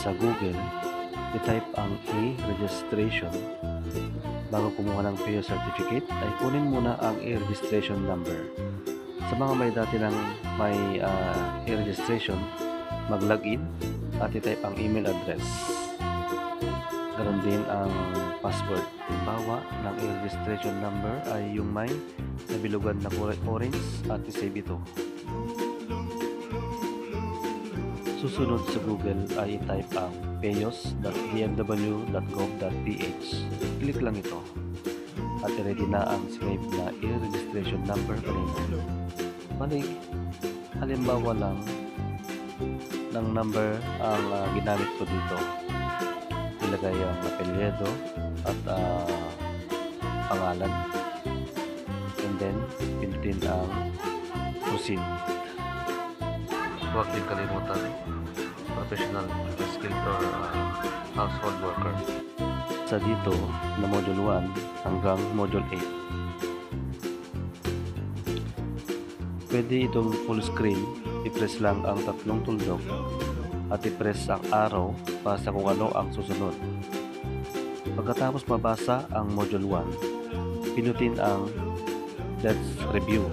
sa Google, i-type ang e-registration. Bago kumuha ng PAYOS certificate, ay kunin muna ang e-registration number. Sa mga may dati ng may e-registration, mag-login at i-type ang email address. Ganon din ang password. Halimbawa ng e-registration number ay yung may nabilugan na kulay orange at i-save ito. Susunod sa Google ay i-type ang payos.bmw.gov.ph. Click lang ito at ready na ang save na e-registration number kanina. Balik, halimbawa lang ng number ang ginamit ko dito. Ilagay ang apelyido at pangalan, and then pindutin ang proceed. Huwag din kalimutan professional, skilled or household worker. Sa dito na module 1 hanggang module 8. Pwede itong full screen, i-press lang ang tatlong tuldok at i-press ang arrow para sa kung ano ang susunod. Pagkatapos mabasa ang module 1, pinutin ang Let's Review.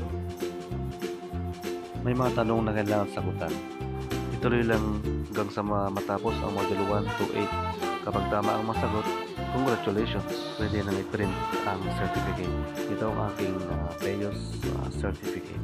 May mga tanong na kailangan sagutan. Ituloy lang hanggang sa matapos ang module 1 to 8. Kapag tama ang masagot, congratulations! Pwede nang i-print ang certificate. Ito ang aking PAYOS certificate.